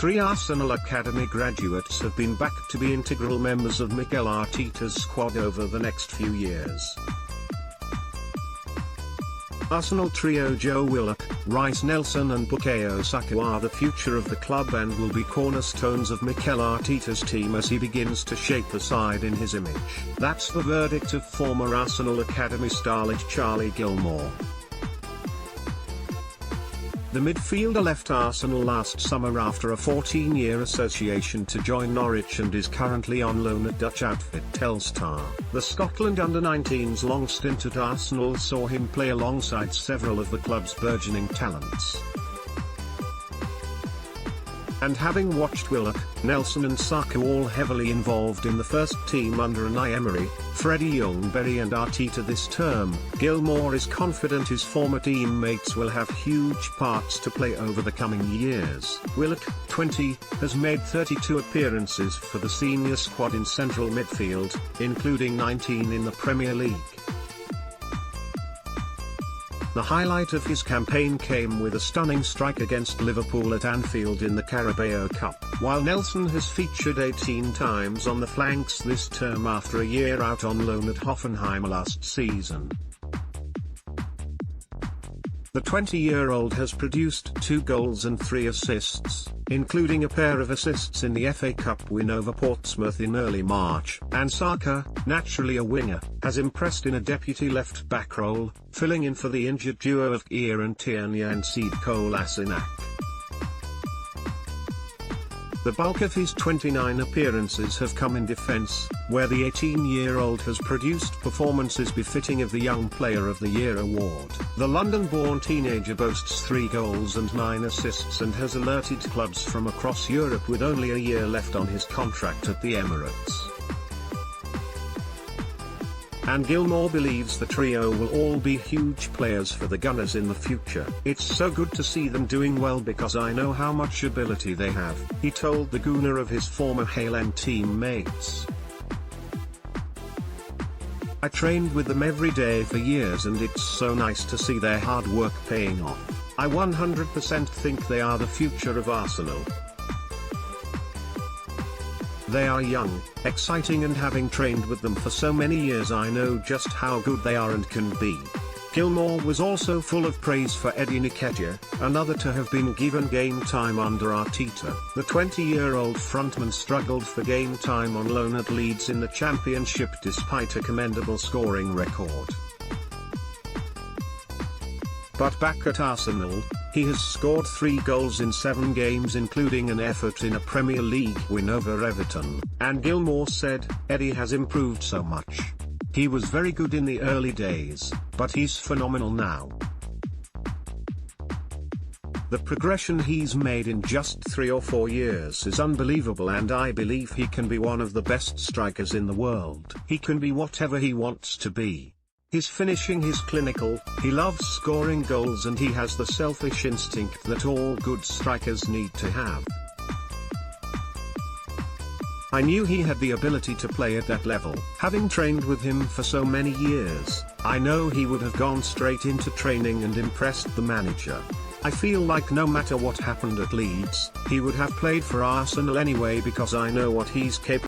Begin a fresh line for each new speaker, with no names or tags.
3 Arsenal Academy graduates have been backed to be integral members of Mikel Arteta's squad over the next few years. Arsenal trio Joe Willock, Reiss Nelson and Bukayo Saka are the future of the club and will be cornerstones of Mikel Arteta's team as he begins to shape the side in his image. That's the verdict of former Arsenal Academy starlet Charlie Gilmour. The midfielder left Arsenal last summer after a 14-year association to join Norwich and is currently on loan at Dutch outfit Telstar. The Scotland under-19's long stint at Arsenal saw him play alongside several of the club's burgeoning talents. And having watched Willock, Nelson and Saka all heavily involved in the first team under Unai Emery, Freddie Youngberry and Arteta this term, Gilmour is confident his former teammates will have huge parts to play over the coming years. Willock, 20, has made 32 appearances for the senior squad in central midfield, including 19 in the Premier League. The highlight of his campaign came with a stunning strike against Liverpool at Anfield in the Carabao Cup, while Nelson has featured 18 times on the flanks this term after a year out on loan at Hoffenheim last season. The 20-year-old has produced 2 goals and 3 assists, including a pair of assists in the FA Cup win over Portsmouth in early March, and Saka, naturally a winger, has impressed in a deputy left-back role, filling in for the injured duo of Kieran Tierney and Sead Kolasinac. The bulk of his 29 appearances have come in defence, where the 18-year-old has produced performances befitting of the Young Player of the Year award. The London-born teenager boasts 3 goals and 9 assists and has alerted clubs from across Europe with only a year left on his contract at the Emirates. And Gilmour believes the trio will all be huge players for the Gunners in the future. It's so good to see them doing well because I know how much ability they have, he told the Gooner of his former Hale teammates. I trained with them every day for years and it's so nice to see their hard work paying off. I 100% think they are the future of Arsenal. They are young, exciting and having trained with them for so many years I know just how good they are and can be. Gilmour was also full of praise for Eddie Nketiah, another to have been given game time under Arteta. The 20-year-old frontman struggled for game time on loan at Leeds in the Championship despite a commendable scoring record. But back at Arsenal, he has scored 3 goals in 7 games including an effort in a Premier League win over Everton, and Gilmour said, Eddie has improved so much. He was very good in the early days, but he's phenomenal now. The progression he's made in just 3 or 4 years is unbelievable and I believe he can be one of the best strikers in the world. He can be whatever he wants to be. His finishing is clinical, he loves scoring goals and he has the selfish instinct that all good strikers need to have. I knew he had the ability to play at that level. Having trained with him for so many years, I know he would have gone straight into training and impressed the manager. I feel like no matter what happened at Leeds, he would have played for Arsenal anyway because I know what he's capable of.